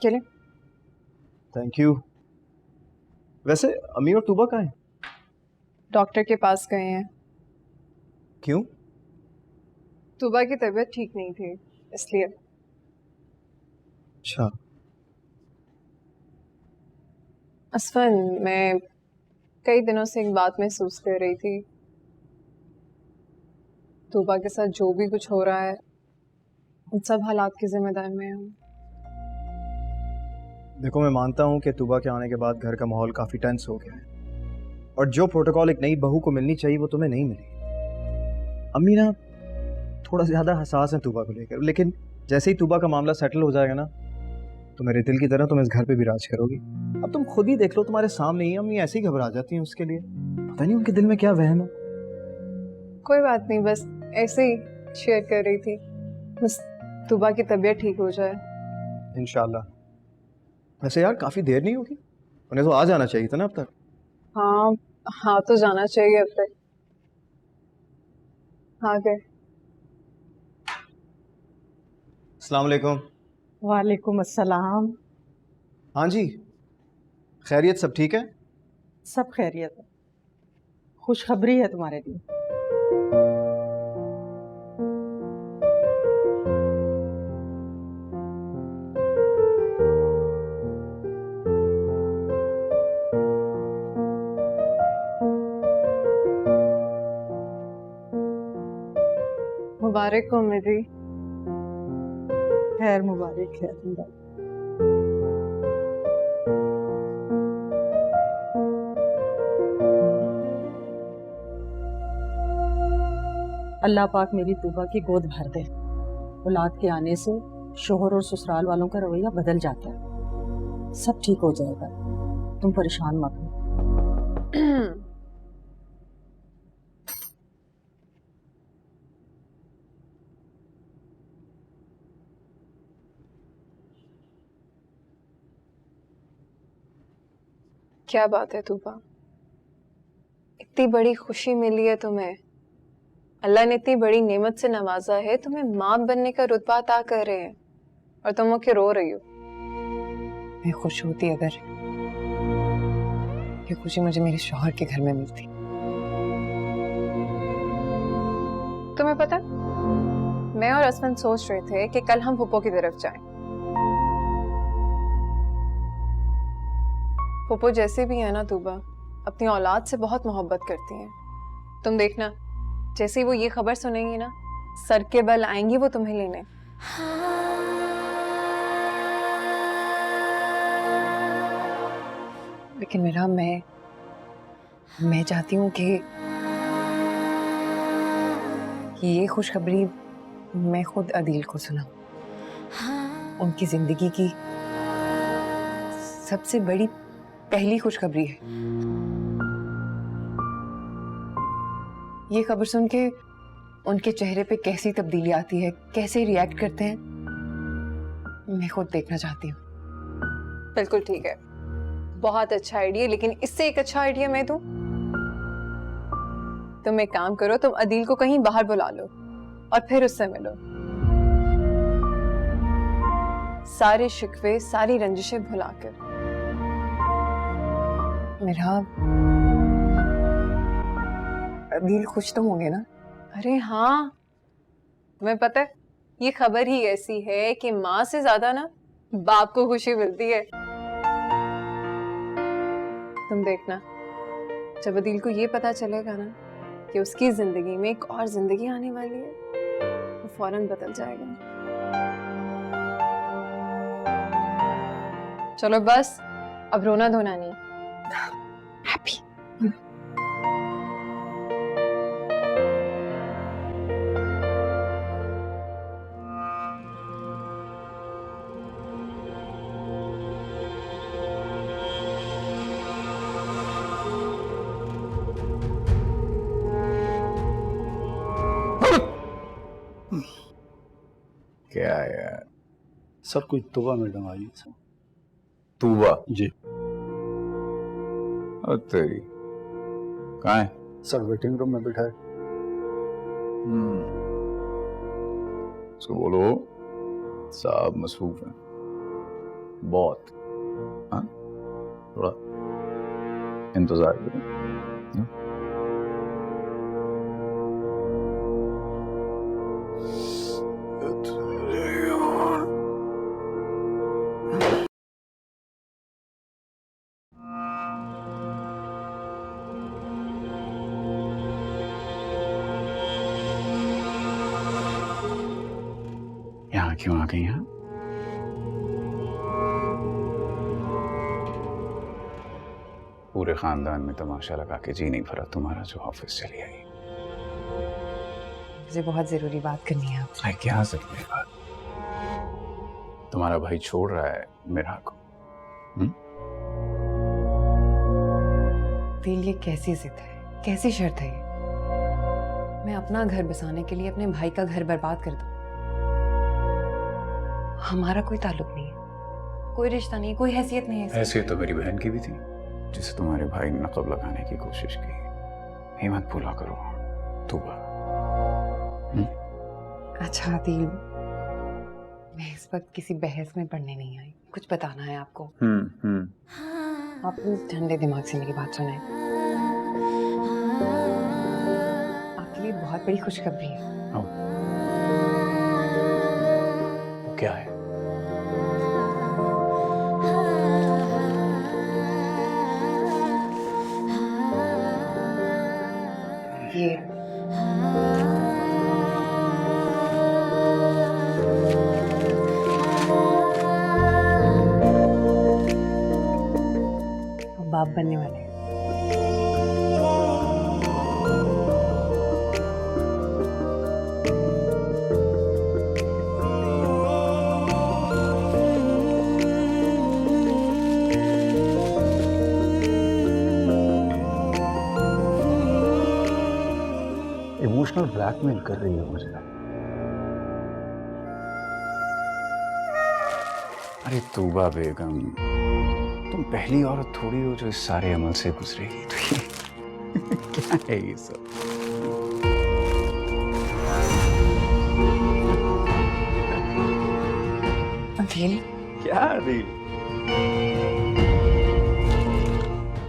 के लिए। Thank you. वैसे अम्मी और तूबा कहाँ हैं? डॉक्टर के पास गए हैं। क्यों? तूबा की तबीयत ठीक नहीं थी इसलिए। अच्छा। असफन, मैं कई दिनों से एक बात महसूस कर रही थी। तूबा के साथ जो भी कुछ हो रहा है उन सब हालात की जिम्मेदार मैं हूँ। देखो, मैं मानता हूँ कि तूबा के आने के बाद घर का माहौल काफी टेंस हो गया है और जो प्रोटोकॉल एक नई बहू को मिलनी चाहिए वो तुम्हें नहीं मिली। अम्मी ना थोड़ा ज्यादा हसास है तूबा को लेकर, लेकिन जैसे ही तूबा का मामला सेटल हो जाएगा ना तो मेरे दिल की तरह तुम इस घर पे भी राज करोगी। अब तुम खुद ही देख लो, तुम्हारे सामने ही अम्मी ऐसे ही घबरा जाती हैं उसके लिए। पता नहीं उनके दिल में क्या वहम है। कोई बात नहीं, बस ऐसे ही शेयर कर रही थी। बस तूबा की तबीयत ठीक हो जाए। इंशाल्लाह। वैसे यार काफी देर नहीं होगी, उन्हें तो आ जाना चाहिए था ना अब तक। हाँ हाँ, तो जाना चाहिए अब तक। हाँ गए। अस्सलाम वालेकुम। वालेकुम अस्सलाम। हाँ जी, खैरियत? सब ठीक है? सब खैरियत है। खुशखबरी है तुम्हारे लिए। मुबारक हो मेरी। खैर मुबारक है तुम्हारा। अल्लाह पाक मेरी तूबा की गोद भर दे। औलाद के आने से शोहर और ससुराल वालों का रवैया बदल जाता है। सब ठीक हो जाएगा, तुम परेशान मत हो। क्या बात है तूबा, इतनी बड़ी खुशी मिली है तुम्हें। अल्लाह ने इतनी बड़ी नेमत से नवाजा है, तुम्हें माँ बनने का रुतबा अता कर रहे हैं और तुम होके रो रही हो। मैं खुश होती अगर ये खुशी मुझे मेरे शौहर के घर में मिलती। तुम्हें पता, मैं और असमन सोच रहे थे कि कल हम फूफो की तरफ जाएं। फूफो जैसे भी है ना तूबा, अपनी औलाद से बहुत मोहब्बत करती हैं। तुम देखना, जैसे ही वो ये खबर सुनेंगी ना, सर के बल आएंगी वो तुम्हें लेने। लेकिन मेरा मैं चाहती हूँ कि ये खुशखबरी मैं खुद अदील को सुनाऊं। उनकी जिंदगी की सबसे बड़ी पहली खुशखबरी है। ये खबर सुन के उनके चेहरे पे कैसी तब्दीली आती है, कैसे रिएक्ट करते हैं, मैं खुद देखना चाहती हूँ। बिल्कुल ठीक है, बहुत अच्छा आइडिया, लेकिन इससे एक अच्छा आइडिया मैं दूं। तुम एक काम करो, तुम अदील को कहीं बाहर बुला लो और फिर उससे मिलो। सारे शिकवे, सारी रंजिशें भुलाकर। मेरा अदील खुश तो होंगे ना? अरे हाँ, तुम्हें पता है ये खबर ही ऐसी है कि माँ से ज्यादा ना बाप को खुशी मिलती है। तुम देखना, जब अदील को ये पता चलेगा ना कि उसकी जिंदगी में एक और जिंदगी आने वाली है, वो फौरन बदल जाएगा। चलो बस, अब रोना धोना नहीं। हैप्पी। क्या यार? सर कोई तोबा मैडम आई है। तूबा? जी और तेरी कहाँ है? सर वेटिंग रूम में बैठा है। उसको बोलो साहब मसरूफ हैं, बहुत। हाँ, थोड़ा इंतजार करो। यहाँ क्यों आ गई? यहाँ पूरे खानदान में तमाशा लगा के जी नहीं भरा तुम्हारा जो ऑफिस चली आई। मुझे बहुत जरूरी बात करनी है आपसे। अरे क्या जरूरी बात? तुम्हारा भाई छोड़ रहा है मेरा को। दिल, ये कैसी जिद है, कैसी शर्त है ये? मैं अपना घर बसाने के लिए अपने भाई का घर बर्बाद कर दूं? हमारा कोई ताल्लुक नहीं है, कोई रिश्ता नहीं, कोई हैसियत नहीं है। हैसियत तो मेरी बहन की भी थी, जिसे तुम्हारे भाई ने नकब लगाने की कोशिश की। हिम्मत भूला करो तूबा। अच्छा दिल, मैं इस वक्त किसी बहस में पढ़ने नहीं आई, कुछ बताना है आपको। आप प्लीज ठंडे दिमाग से मेरी बात सुने। आपके लिए बहुत बड़ी खुशखबरी है। वो क्या है? ये बाप बनने वाले हैं। इमोशनल ब्लैकमेल कर रही है मुझे। अरे तूबा बेगम, तुम पहली औरत थोड़ी हो जो इस सारे अमल से गुजरेगी। तो ये क्या है ये सब? दिल, क्या दिल?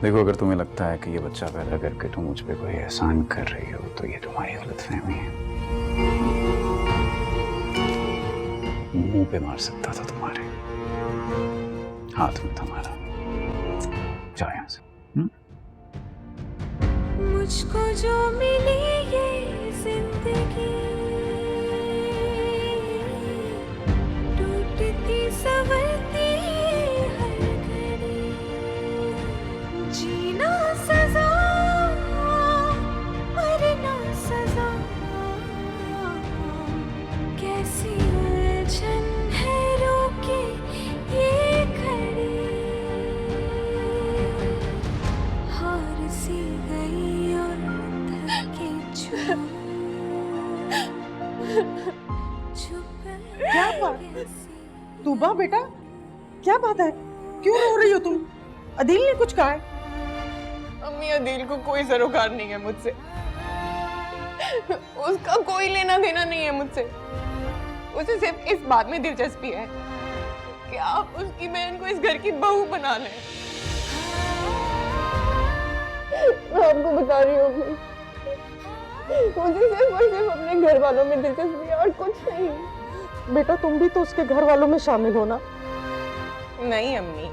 देखो, अगर तुम्हें लगता है कि ये बच्चा पैदा करके तुम मुझ पे कोई एहसान कर रही हो तो ये तुम्हारी गलतफहमी है। मुंह पे मार सकता था तुम्हारे, हाथ में तुम्हारा। जाओ यहाँ से। मुझको जो मिली ये जिंदगी, टूटती संवरती हर घड़ी, जीना सजा मरना सजा, कैसी उलझन है रोके ये खड़ी, हार सी गई और थके छुप क्या बात? तूबा बेटा, क्या बात है? क्यों रो रही हो तुम? अदील ने कुछ कहा है? अम्मी, अदील को कोई सरोकार नहीं है मुझसे। उसका कोई लेना देना नहीं है मुझसे। उसे सिर्फ इस बात में दिलचस्पी है कि आप उसकी बहन को इस घर की बहू बना लें। मैं आपको बता रही हूँ, मुझे सिर्फ और सिर्फ अपने घर वालों में दिलचस्पी है और कुछ नहीं। बेटा, तुम भी तो उसके घर वालों में शामिल हो ना। नहीं अम्मी,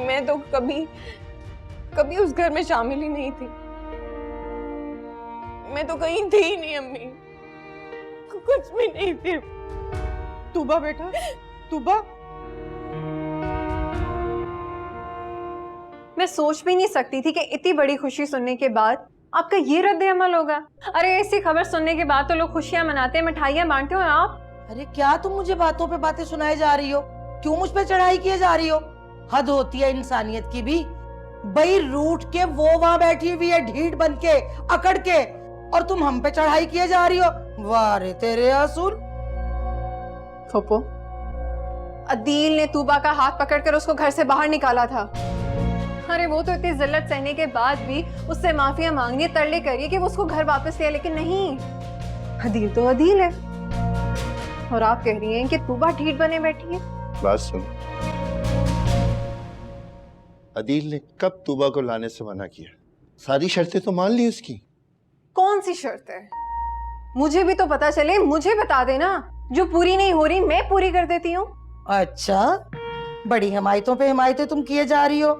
मैं तो कभी उस घर में शामिल ही नहीं थी। मैं तो कहीं थी ही नहीं अम्मी, कुछ भी नहीं थी। तूबा बेटा, तूबा। मैं सोच भी नहीं सकती थी कि इतनी बड़ी खुशी सुनने के बाद आपका ये रद्द अमल होगा। अरे ऐसी खबर सुनने के बाद तो लोग खुशियां मनाते हैं, मिठाइयां बांटते हो, आप? अरे क्या तुम मुझे बातों पे बातें सुनाए जा रही हो? क्यों मुझ पे चढ़ाई किए जा रही हो? हद होती है इंसानियत की भी। भाई रूठ के वो वहां बैठी हुई है ढीठ बन के, अकड़ के, और तुम हम पे चढ़ाई किए जा रही हो। वाह रे तेरे असूल। फूफो, अदील ने तूबा का हाथ पकड़कर उसको घर से बाहर निकाला था। अरे वो तो इतनी जिल्लत सहने के बाद भी उससे माफिया मांगनी, तरले करिए कि वो उसको घर वापस ले, लेकिन नहीं, अदील तो अदील है। और आप कह रही हैं कि तूबा ढीठ बने बैठी है। बात सुन, अदील ने कब तूबा को लाने से मना किया? सारी शर्तें तो मान ली उसकी। कौन सी शर्त है? मुझे भी तो पता चले, मुझे बता देना। जो पूरी नहीं हो रही मैं पूरी कर देती हूँ। अच्छा, बड़ी हिमायतों पे हिमायतें तुम किए जा रही हो।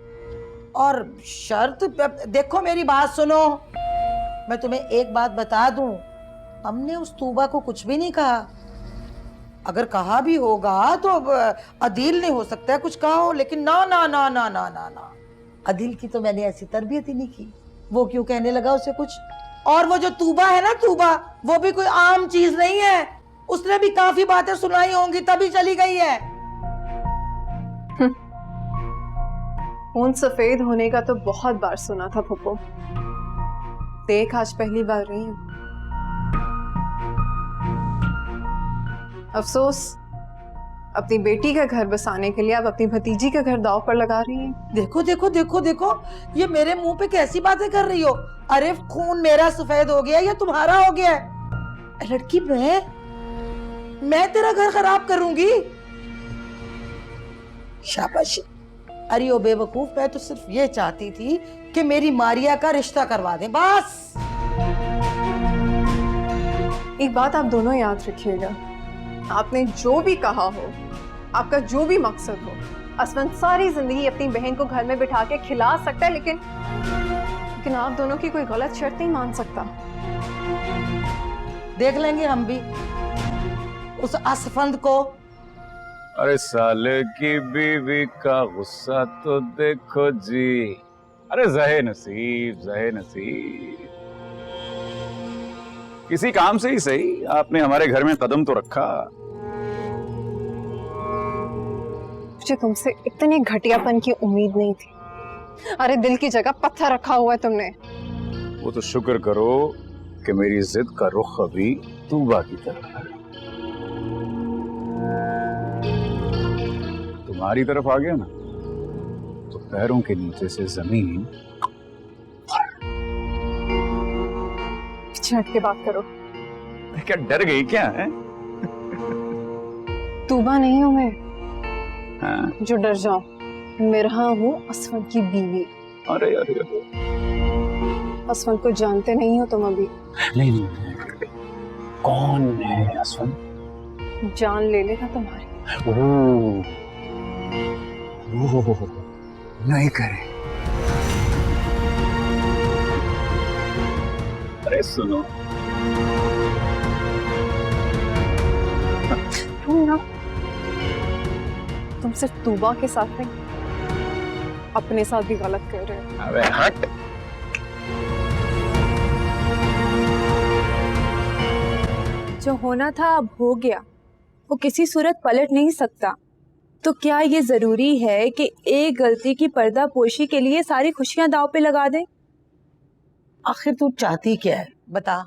और शर्त, देखो मेरी बात सुनो, मैं तुम्हें एक बात बता दूं, हमने उस तूबा को कुछ भी नहीं कहा। अगर कहा भी होगा तो अदील ने हो सकता है कुछ कहा हो, लेकिन ना ना ना ना ना ना ना, अदील की तो मैंने ऐसी तरबियत ही नहीं की। वो क्यों कहने लगा उसे कुछ? और वो जो तूबा है ना, तूबा, वो भी कोई आम चीज नहीं है। उसने भी काफी बातें सुनाई होंगी तभी चली गई है। खून सफेद होने का तो बहुत बार सुना था फूफो, देख आज पहली बार रही हूँ। अफसोस, अपनी बेटी का घर बसाने के लिए आप अपनी भतीजी का घर दांव पर लगा रही हैं। देखो देखो देखो देखो, ये मेरे मुंह पे कैसी बातें कर रही हो? अरे खून मेरा सफेद हो गया या तुम्हारा हो गया? लड़की, मैं तेरा घर खराब करूंगी? शाबाशी। अरे ओ बेवकूफ, मैं तो सिर्फ ये चाहती थी कि मेरी मारिया का रिश्ता करवा दे, बस। एक बात आप दोनों याद रखिएगा, आपने जो भी कहा हो, आपका जो भी मकसद हो, असफन सारी जिंदगी अपनी बहन को घर में बिठा के खिला सकता है, लेकिन आप दोनों की कोई गलत शर्त नहीं मान सकता। देख लेंगे हम भी उस असफंद को। अरे साले की बीवी का गुस्सा तो देखो जी। अरे ज़हे नसीब, ज़हे नसीब। किसी काम से ही सही आपने हमारे घर में कदम तो रखा। मुझे तुमसे इतनी घटियापन की उम्मीद नहीं थी। अरे दिल की जगह पत्थर रखा हुआ है तुमने। वो तो शुक्र करो कि मेरी जिद का रुख अभी तूबा की तरफ है। तुम्हारी तरफ आ गया ना तो पैरों के नीचे से जमीन। पीछे हट के बात करो। क्या डर गई क्या है? तूबा नहीं हूं मैं, हाँ? जो डर जाऊं। मिरहा हूँ असफन की बीवी। अरे अरे अरे, असफन को जानते नहीं हो तुम अभी। नहीं नहीं, कौन है असफन? जान ले लेगा तुम्हारी। ओह, नहीं करे। अरे सुनो, तुम सिर्फ तूबा के साथ नहीं, अपने साथ भी गलत कर रहे हो। अबे हट। जो होना था अब हो गया, वो किसी सूरत पलट नहीं सकता। तो क्या ये जरूरी है कि एक गलती की पर्दा पोशी के लिए सारी खुशियां दांव पे लगा दें? आखिर तू चाहती क्या है, बता।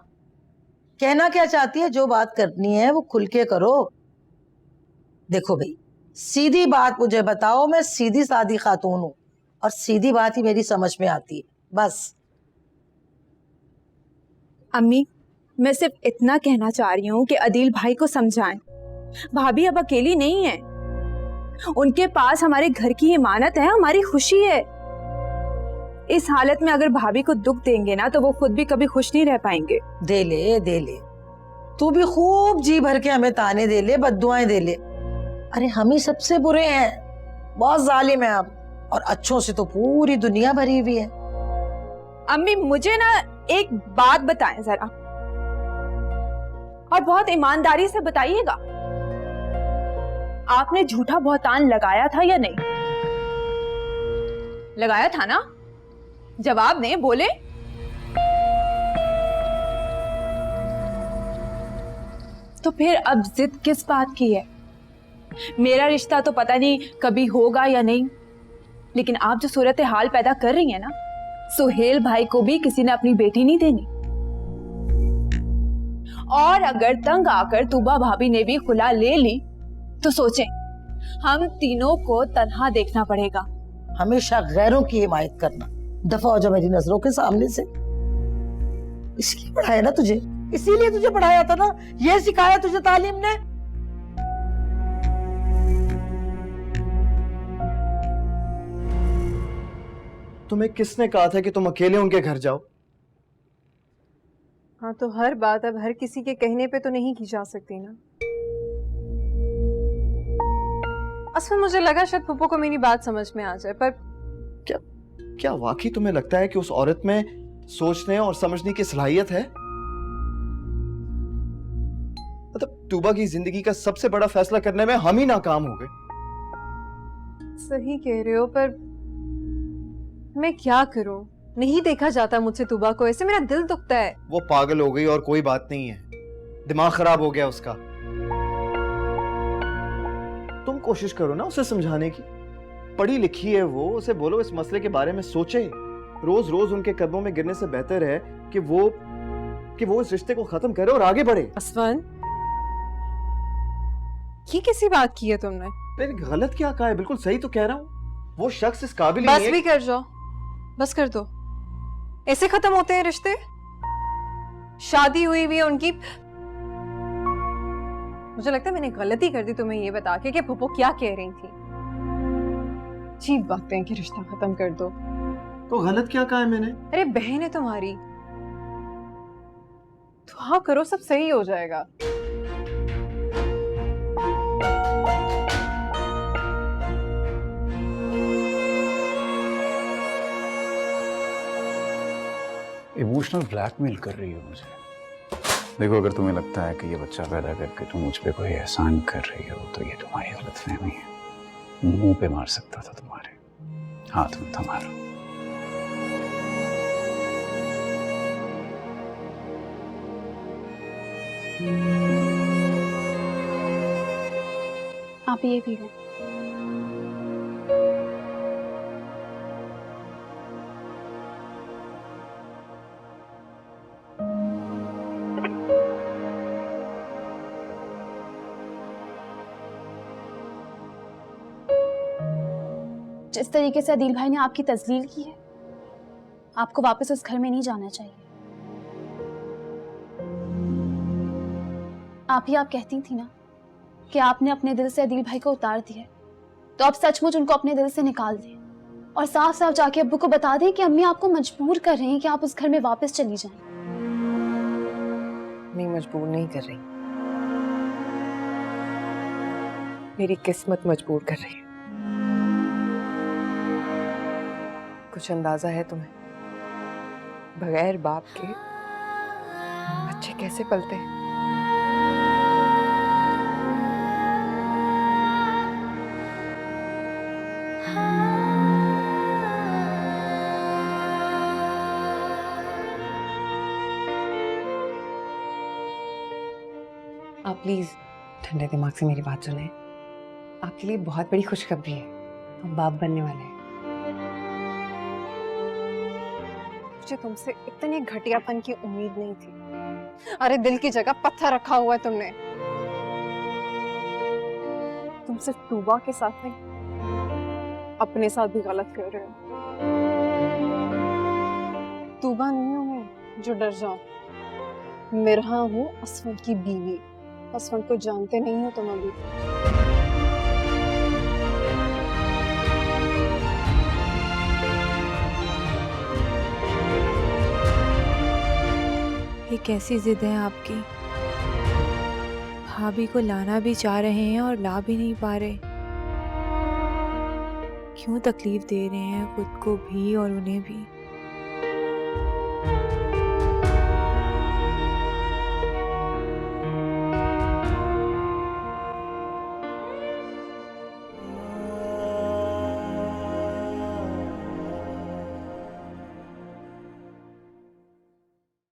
कहना क्या चाहती है? जो बात करनी है वो खुल के करो। देखो भाई, सीधी बात मुझे बताओ, मैं सीधी सादी खातून हूँ और सीधी बात ही मेरी समझ में आती है, बस। अम्मी, मैं सिर्फ इतना कहना चाह रही हूँ कि अदील भाई को समझाएं। भाभी अब अकेली नहीं है, उनके पास हमारे घर की इमानत है, हमारी खुशी है। इस हालत में अगर भाभी को दुख देंगे ना तो वो खुद भी कभी खुश नहीं रह पाएंगे। दे ले दे ले, तू भी खूब जी भर के हमें ताने दे ले, बद्दुआएं दे ले। अरे हम ही सबसे बुरे हैं, बहुत जालिम है आप, और अच्छों से तो पूरी दुनिया भरी हुई है। अम्मी, मुझे ना एक बात बताएं जरा, और बहुत ईमानदारी से बताइएगा। आपने झूठा बहतान लगाया था या नहीं? लगाया था ना? जवाब दें, बोले। तो फिर अब जिद किस बात की है? मेरा रिश्ता तो पता नहीं कभी होगा या नहीं, लेकिन आप जो सूरत हाल पैदा कर रही हैं ना, सुहेल भाई को भी किसी ने अपनी बेटी नहीं देनी। और अगर तंग आकर तूबा भाभी ने भी खुला ले ली तो सोचें, हम तीनों को तन्हा देखना पड़ेगा। हमेशा गैरों की हिमायत करना, दफा हो जा मेरी नजरों के सामने से। इसलिए पढ़ाया ना तुझे, इसीलिए तुझे पढ़ाया था ना, ये सिखाया तुझे तालीम ने। तुम्हें किसने कहा था कि तुम अकेले उनके घर जाओ? हाँ तो हर बात अब हर किसी के कहने पे तो नहीं की जा सकती ना। असल मुझे लगा शायद फूफो को मेरी बात समझ में आ जाए, पर क्या वाकई तुम्हें लगता है कि उस औरत में सोचने और समझने की सलाहियत है? मतलब तूबा की जिंदगी का सबसे बड़ा फैसला करने में हम ही नाकाम हो गए। सही कह रहे हो, पर मैं क्या करूं? नहीं देखा जाता मुझसे तूबा को ऐसे, मेरा दिल दुखता है। वो पागल हो गई और कोई बात नहीं है, दिमाग खराब हो गया उसका। तुम कोशिश करो ना उसे समझाने की, पढ़ी लिखी है वो, उसे बोलो इस मसले के बारे में सोचे। रोज रोज उनके कदमों में गिरने से बेहतर है कि वो इस रिश्ते को खत्म करे और आगे बढ़े। असफन, ये कैसी बात की है तुमने? मैंने गलत क्या कहा है? बिल्कुल सही तो कह रहा हूँ। वो शख्स इस काबिल बस नहीं है। भी कर जाओ, बस कर दो। ऐसे खत्म होते हैं रिश्ते? शादी हुई हुई है उनकी। मुझे लगता है मैंने गलती कर दी तुम्हें ये बता के कि फूफो क्या कह रही थी। अजीब बातें हैं कि रिश्ता खत्म कर दो। तो गलत क्या कहा है मैंने? अरे बहन है तुम्हारी, दुआ करो सब सही हो जाएगा। इमोशनल ब्लैकमेल कर रही हो मुझे। देखो, अगर तुम्हें लगता है कि ये बच्चा पैदा करके तुम मुझ पे कोई एहसान कर रही हो तो ये तुम्हारी गलतफहमी है। मुंह पे मार सकता था तुम्हारे, हाथ में थमा लो। आप ये पी लो। जिस तरीके से अदील भाई ने आपकी तजलील की है, आपको वापस उस घर में नहीं जाना चाहिए। आप कहती थी ना कि आपने अपने दिल से अदील भाई को उतार दिया, तो अब सचमुच उनको अपने दिल से निकाल दें और साफ साफ जाके अब्बू को बता दें कि अम्मी आपको मजबूर कर रही हैं कि आप उस घर में वापस चली जाएं। नहीं, मजबूर नहीं कर रही, मेरी किस्मत मजबूर कर रही है। कुछ अंदाजा है तुम्हें बगैर बाप के बच्चे कैसे पलते हैं? आप प्लीज ठंडे दिमाग से मेरी बात सुने। आपके लिए बहुत बड़ी खुशखबरी है, हम बाप बनने वाले हैं। मुझे तुमसे इतनी घटियापन की उम्मीद नहीं थी। अरे दिल की जगह पत्थर रखा हुआ है तुमने। तुम सिर्फ तूबा के साथ नहीं, अपने साथ भी गलत कर रहे हो। तूबा नहीं हूं मैं जो डर जाऊं, मिरहा हूं असफन की बीवी। असफन को जानते नहीं हो तुम अभी। ये कैसी जिद है आपकी? भाभी को लाना भी चाह रहे हैं और ला भी नहीं पा रहे। क्यों तकलीफ दे रहे हैं खुद को भी और उन्हें भी?